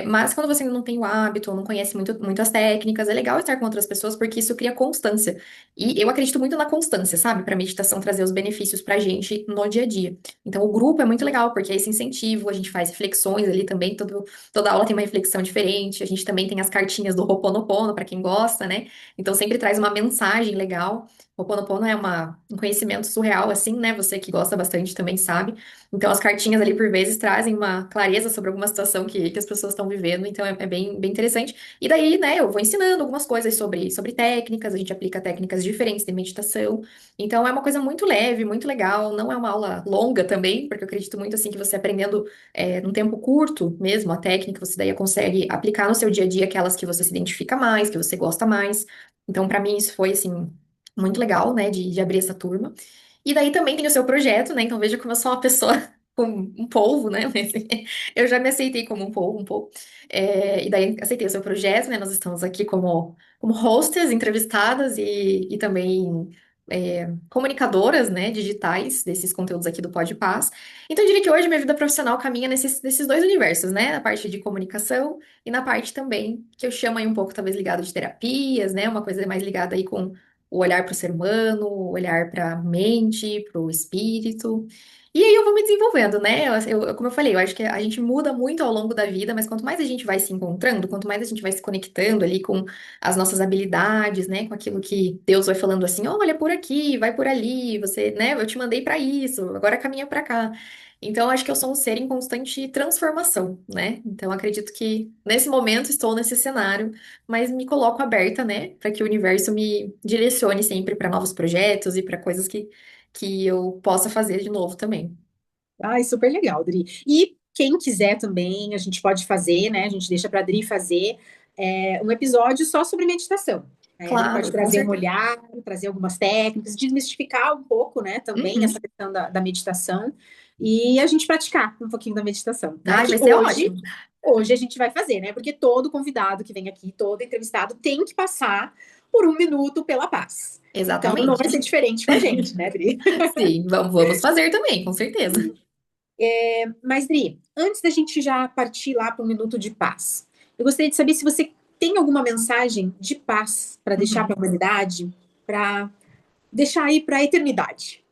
Mas quando você ainda não tem o hábito, ou não conhece muito as técnicas, é legal estar com outras pessoas porque isso cria constância. E eu acredito muito na constância, sabe? Para a meditação trazer os benefícios pra gente no dia a dia. Então o grupo é muito legal porque é esse incentivo, a gente faz reflexões ali também, toda aula tem uma reflexão diferente, a gente também tem as cartinhas do Ho'oponopono para quem gosta, né? Então sempre traz uma mensagem legal. O Ho'oponopono é um conhecimento surreal, assim, né? Você que gosta bastante também sabe. Então as cartinhas ali por vezes trazem uma clareza sobre alguma situação que as pessoas estão vivendo, então é bem interessante. E daí, né, eu vou ensinando algumas coisas sobre técnicas, a gente aplica técnicas diferentes de meditação. Então é uma coisa muito leve, muito legal, não é uma aula longa também, porque eu acredito muito assim que você aprendendo num tempo curto mesmo a técnica, você daí consegue aplicar no seu dia a dia aquelas que você se identifica mais, que você gosta mais. Então, para mim, isso foi, assim, muito legal, né, de abrir essa turma. E daí também tem o seu projeto, né? Então, veja como eu sou uma pessoa com um polvo, né? Mas, eu já me aceitei como um polvo, um pouco. E daí aceitei o seu projeto, né? Nós estamos aqui como hostess, entrevistadas e também comunicadoras, né, digitais desses conteúdos aqui do Podpaz. Então, eu diria que hoje minha vida profissional caminha nesses dois universos, né? Na parte de comunicação e na parte também que eu chamo aí um pouco, talvez, ligado de terapias, né? Uma coisa mais ligada aí com o olhar para o ser humano, o olhar para a mente, para o espírito. E aí eu vou me desenvolvendo, né? Como eu falei, eu acho que a gente muda muito ao longo da vida, mas quanto mais a gente vai se encontrando, quanto mais a gente vai se conectando ali com as nossas habilidades, né? Com aquilo que Deus vai falando assim, olha por aqui, vai por ali, você, né? Eu te mandei para isso, agora caminha para cá. Então, eu acho que eu sou um ser em constante transformação, né? Então, eu acredito que nesse momento estou nesse cenário, mas me coloco aberta, né, para que o universo me direcione sempre para novos projetos e para coisas que eu possa fazer de novo também. Ai, super legal, Dri. E quem quiser também, a gente pode fazer, né? A gente deixa para a Dri fazer um episódio só sobre meditação. Aí a Dri pode Claro, com trazer um certeza. olhar, trazer algumas técnicas, desmistificar um pouco, né? Também essa Uhum. questão da meditação e a gente praticar um pouquinho da meditação, né? Ai, vai Que ser ótimo. hoje a gente vai fazer, né? Porque todo convidado que vem aqui, todo entrevistado tem que passar por 1 minuto pela paz. Então não vai Exatamente. ser diferente com a gente, né, Dri? Sim, vamos fazer também, com certeza. Mas, Dri, antes da gente já partir lá para 1 minuto de paz, eu gostaria de saber se você tem alguma mensagem de paz para deixar para a Uhum. humanidade, para deixar aí para a eternidade?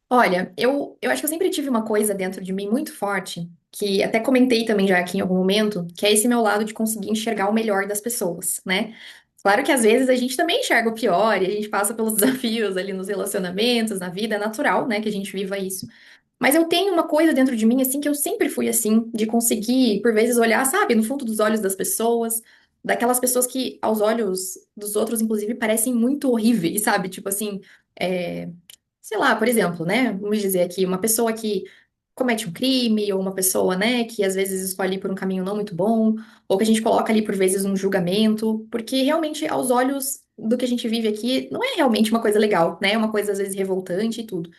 Olha, eu acho que eu sempre tive uma coisa dentro de mim muito forte, que até comentei também já aqui em algum momento, que é esse meu lado de conseguir enxergar o melhor das pessoas, né? Claro que às vezes a gente também enxerga o pior e a gente passa pelos desafios ali nos relacionamentos, na vida, é natural, né, que a gente viva isso. Mas eu tenho uma coisa dentro de mim, assim, que eu sempre fui assim, de conseguir, por vezes, olhar, sabe, no fundo dos olhos das pessoas, daquelas pessoas que, aos olhos dos outros, inclusive, parecem muito horríveis, sabe? Tipo assim, é, sei lá, por exemplo, né? Vamos dizer aqui, uma pessoa que comete um crime, ou uma pessoa, né, que às vezes escolhe ir por um caminho não muito bom, ou que a gente coloca ali por vezes um julgamento, porque realmente, aos olhos do que a gente vive aqui, não é realmente uma coisa legal, né? É uma coisa às vezes revoltante e tudo.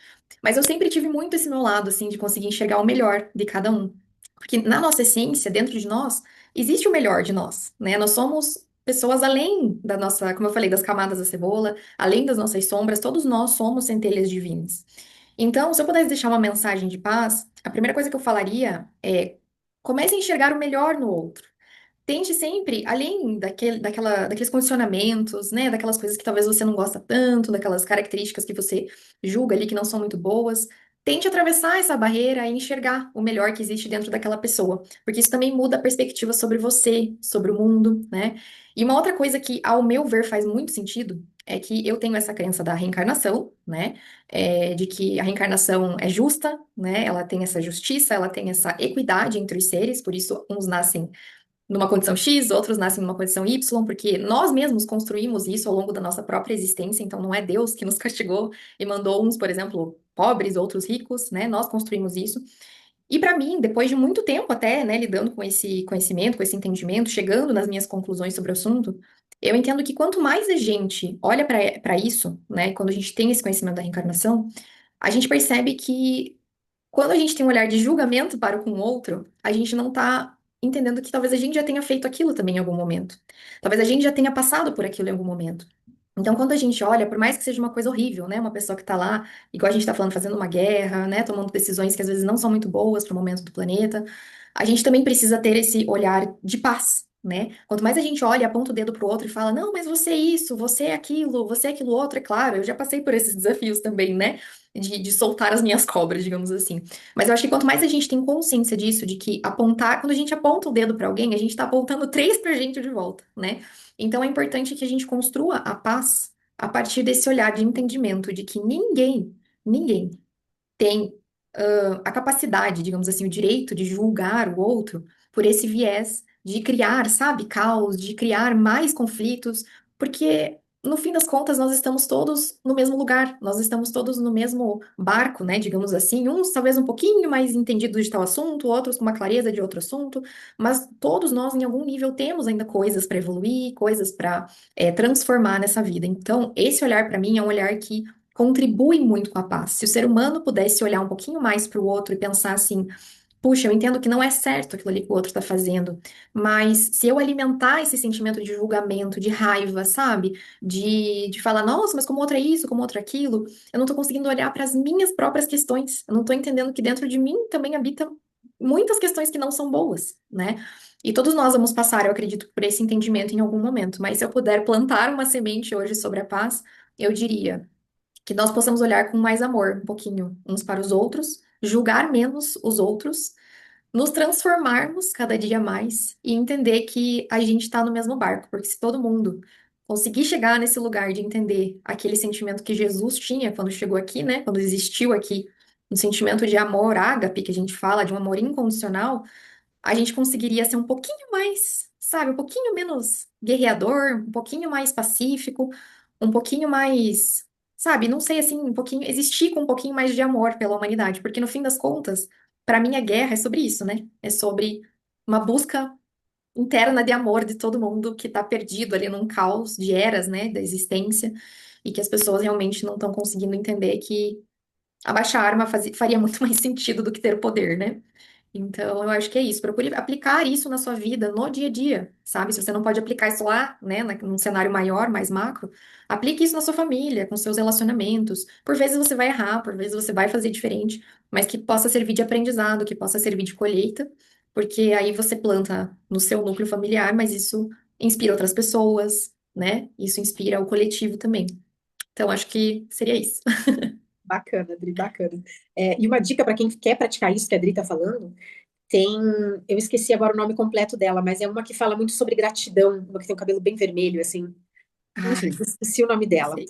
Mas eu sempre tive muito esse meu lado, assim, de conseguir enxergar o melhor de cada um. Porque na nossa essência, dentro de nós, existe o melhor de nós, né? Nós somos pessoas além da nossa, como eu falei, das camadas da cebola, além das nossas sombras, todos nós somos centelhas divinas. Então, se eu pudesse deixar uma mensagem de paz, a primeira coisa que eu falaria é: comece a enxergar o melhor no outro. Tente sempre, além daqueles condicionamentos, né, daquelas coisas que talvez você não gosta tanto, daquelas características que você julga ali que não são muito boas, tente atravessar essa barreira e enxergar o melhor que existe dentro daquela pessoa, porque isso também muda a perspectiva sobre você, sobre o mundo, né? E uma outra coisa que, ao meu ver, faz muito sentido é que eu tenho essa crença da reencarnação, né? De que a reencarnação é justa, né? Ela tem essa justiça, ela tem essa equidade entre os seres, por isso uns nascem numa condição X, outros nascem numa condição Y, porque nós mesmos construímos isso ao longo da nossa própria existência, então não é Deus que nos castigou e mandou uns, por exemplo, pobres, outros ricos, né? Nós construímos isso. E para mim, depois de muito tempo até, né, lidando com esse conhecimento, com esse entendimento, chegando nas minhas conclusões sobre o assunto, eu entendo que quanto mais a gente olha para isso, né, quando a gente tem esse conhecimento da reencarnação, a gente percebe que quando a gente tem um olhar de julgamento para com o outro, a gente não tá entendendo que talvez a gente já tenha feito aquilo também em algum momento. Talvez a gente já tenha passado por aquilo em algum momento. Então, quando a gente olha, por mais que seja uma coisa horrível, né? Uma pessoa que tá lá, igual a gente tá falando, fazendo uma guerra, né? Tomando decisões que às vezes não são muito boas para o momento do planeta, a gente também precisa ter esse olhar de paz, né? Quanto mais a gente olha, e aponta o dedo pro outro e fala, não, mas você é isso, você é aquilo outro, é claro, eu já passei por esses desafios também, né? De soltar as minhas cobras, digamos assim. Mas eu acho que quanto mais a gente tem consciência disso, de que apontar, quando a gente aponta o dedo pra alguém, a gente tá apontando três pra gente de volta, né? Então é importante que a gente construa a paz a partir desse olhar de entendimento de que ninguém tem a capacidade, digamos assim, o direito de julgar o outro por esse viés de criar, sabe, caos, de criar mais conflitos, porque no fim das contas nós estamos todos no mesmo lugar, nós estamos todos no mesmo barco, né, digamos assim, uns talvez um pouquinho mais entendidos de tal assunto, outros com uma clareza de outro assunto, mas todos nós em algum nível temos ainda coisas para evoluir, coisas para transformar nessa vida. Então, esse olhar para mim é um olhar que contribui muito com a paz. Se o ser humano pudesse olhar um pouquinho mais para o outro e pensar assim, puxa, eu entendo que não é certo aquilo ali que o outro está fazendo, mas se eu alimentar esse sentimento de julgamento, de raiva, sabe? De falar, nossa, mas como outro é isso, como outro é aquilo, eu não estou conseguindo olhar para as minhas próprias questões. Eu não estou entendendo que dentro de mim também habita muitas questões que não são boas, né? E todos nós vamos passar, eu acredito, por esse entendimento em algum momento. Mas se eu puder plantar uma semente hoje sobre a paz, eu diria que nós possamos olhar com mais amor, um pouquinho, uns para os outros, julgar menos os outros, nos transformarmos cada dia mais e entender que a gente está no mesmo barco, porque se todo mundo conseguir chegar nesse lugar de entender aquele sentimento que Jesus tinha quando chegou aqui, né, quando existiu aqui, um sentimento de amor ágape, que a gente fala, de um amor incondicional, a gente conseguiria ser um pouquinho mais, sabe, um pouquinho menos guerreador, um pouquinho mais pacífico, um pouquinho mais, sabe, não sei assim, um pouquinho, existir com um pouquinho mais de amor pela humanidade, porque no fim das contas, para mim a guerra é sobre isso, né? É sobre uma busca interna de amor de todo mundo que tá perdido ali num caos de eras, né, da existência, e que as pessoas realmente não estão conseguindo entender que abaixar a arma faria muito mais sentido do que ter o poder, né? Então, eu acho que é isso. Procure aplicar isso na sua vida, no dia a dia, sabe? Se você não pode aplicar isso lá, né, num cenário maior, mais macro, aplique isso na sua família, com seus relacionamentos. Por vezes você vai errar, por vezes você vai fazer diferente, mas que possa servir de aprendizado, que possa servir de colheita, porque aí você planta no seu núcleo familiar, mas isso inspira outras pessoas, né? Isso inspira o coletivo também. Então, acho que seria isso. Bacana, Adri, bacana. E uma dica para quem quer praticar isso que a Adri está falando, tem, eu esqueci agora o nome completo dela, mas é uma que fala muito sobre gratidão, uma que tem o cabelo bem vermelho, assim. Enfim, Ai, esqueci o nome não dela. sei.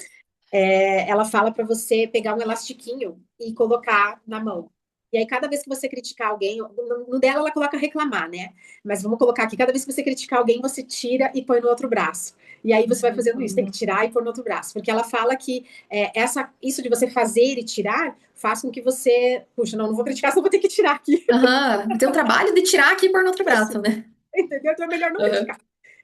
Ela fala para você pegar um elastiquinho e colocar na mão. E aí, cada vez que você criticar alguém, no dela ela coloca reclamar, né? Mas vamos colocar aqui, cada vez que você criticar alguém, você tira e põe no outro braço. E aí você vai fazendo isso, tem que tirar e pôr no outro braço. Porque ela fala que isso de você fazer e tirar faz com que você. Puxa, não vou criticar, senão vou ter que tirar aqui. Aham, tem um trabalho de tirar aqui e pôr no outro braço, Isso, né? entendeu? Então é melhor não Aham. criticar.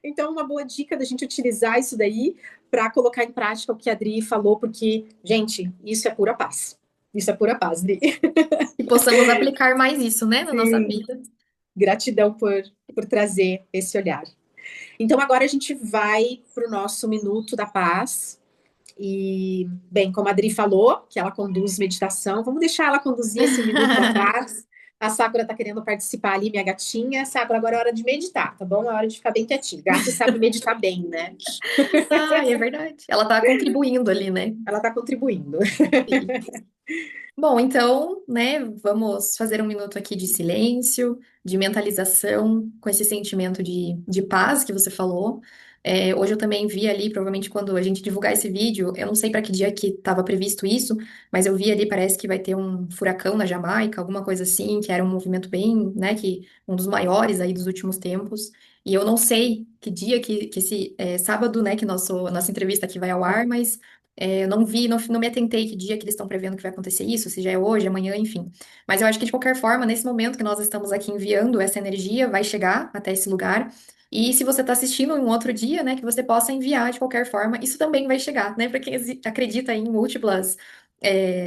Então, uma boa dica da gente utilizar isso daí para colocar em prática o que a Adri falou, porque, gente, isso é pura paz. Isso é pura paz, Adri. E possamos aplicar mais isso, né, na nossa Sim, vida. gratidão por trazer esse olhar. Então, agora a gente vai para o nosso Minuto da Paz. E, bem, como a Adri falou, que ela conduz meditação, vamos deixar ela conduzir esse Minuto da Paz. A Sakura está querendo participar ali, minha gatinha. Sakura, agora é hora de meditar, tá bom? É hora de ficar bem quietinho. Gato sabe meditar bem, né? Ah, é verdade. Ela tá contribuindo ali, né? Ela está contribuindo. Sim. Bom, então, né, vamos fazer um minuto aqui de silêncio, de mentalização, com esse sentimento de paz que você falou. Hoje eu também vi ali, provavelmente quando a gente divulgar esse vídeo, eu não sei para que dia que estava previsto isso, mas eu vi ali, parece que vai ter um furacão na Jamaica, alguma coisa assim, que era um movimento bem, né, que um dos maiores aí dos últimos tempos. E eu não sei que dia que esse sábado, né, que nossa entrevista aqui vai ao ar, mas eu não vi, não me atentei que dia que eles estão prevendo que vai acontecer isso, se já é hoje, amanhã, enfim. Mas eu acho que, de qualquer forma, nesse momento que nós estamos aqui enviando, essa energia vai chegar até esse lugar. E se você está assistindo em um outro dia, né, que você possa enviar de qualquer forma, isso também vai chegar, né? Para quem acredita em múltiplas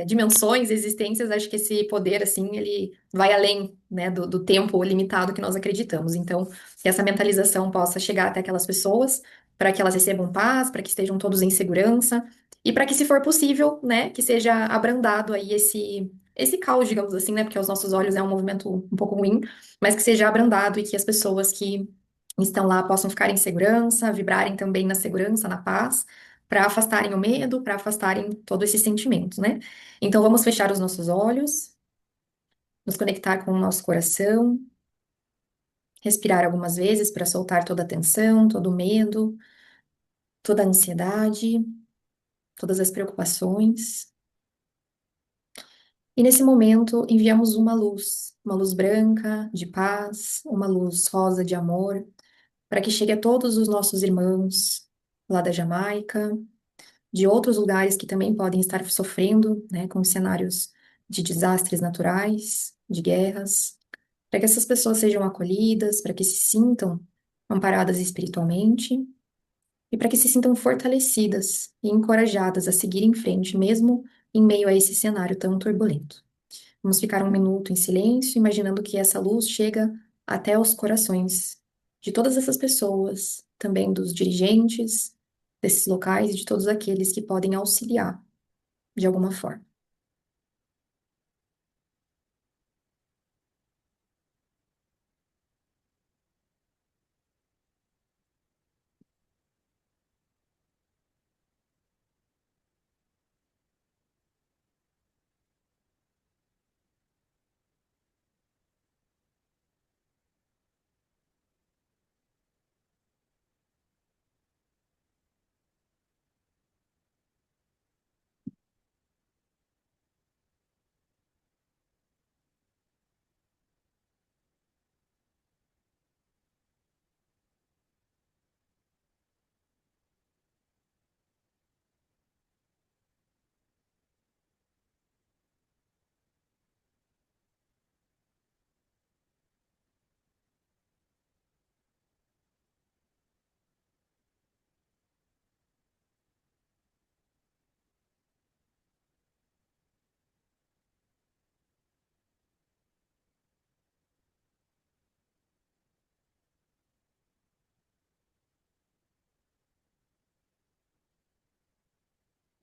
dimensões, existências, acho que esse poder, assim, ele vai além, né, do tempo limitado que nós acreditamos. Então, que essa mentalização possa chegar até aquelas pessoas, para que elas recebam paz, para que estejam todos em segurança. E para que, se for possível, né, que seja abrandado aí esse caos, digamos assim, né, porque aos nossos olhos é um movimento um pouco ruim, mas que seja abrandado e que as pessoas que estão lá possam ficar em segurança, vibrarem também na segurança, na paz, para afastarem o medo, para afastarem todos esses sentimentos, né? Então vamos fechar os nossos olhos, nos conectar com o nosso coração, respirar algumas vezes para soltar toda a tensão, todo o medo, toda a ansiedade, todas as preocupações. E nesse momento enviamos uma luz branca de paz, uma luz rosa de amor, para que chegue a todos os nossos irmãos lá da Jamaica, de outros lugares que também podem estar sofrendo, né, com cenários de desastres naturais, de guerras, para que essas pessoas sejam acolhidas, para que se sintam amparadas espiritualmente e para que se sintam fortalecidas e encorajadas a seguir em frente, mesmo em meio a esse cenário tão turbulento. Vamos ficar um minuto em silêncio, imaginando que essa luz chega até os corações de todas essas pessoas, também dos dirigentes desses locais e de todos aqueles que podem auxiliar de alguma forma.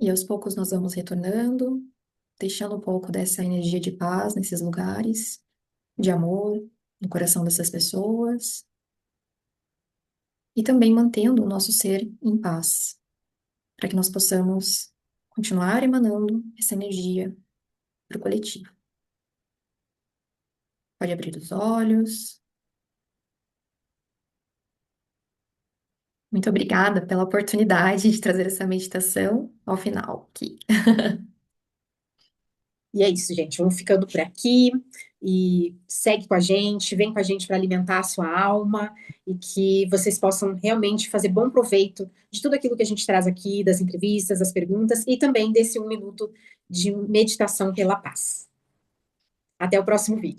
E aos poucos nós vamos retornando, deixando um pouco dessa energia de paz nesses lugares, de amor no coração dessas pessoas e também mantendo o nosso ser em paz, para que nós possamos continuar emanando essa energia para o coletivo. Pode abrir os olhos. Muito obrigada pela oportunidade de trazer essa meditação ao final aqui. E é isso, gente. Vamos ficando por aqui e segue com a gente, vem com a gente para alimentar a sua alma e que vocês possam realmente fazer bom proveito de tudo aquilo que a gente traz aqui, das entrevistas, das perguntas e também desse 1 minuto de meditação pela paz. Até o próximo vídeo.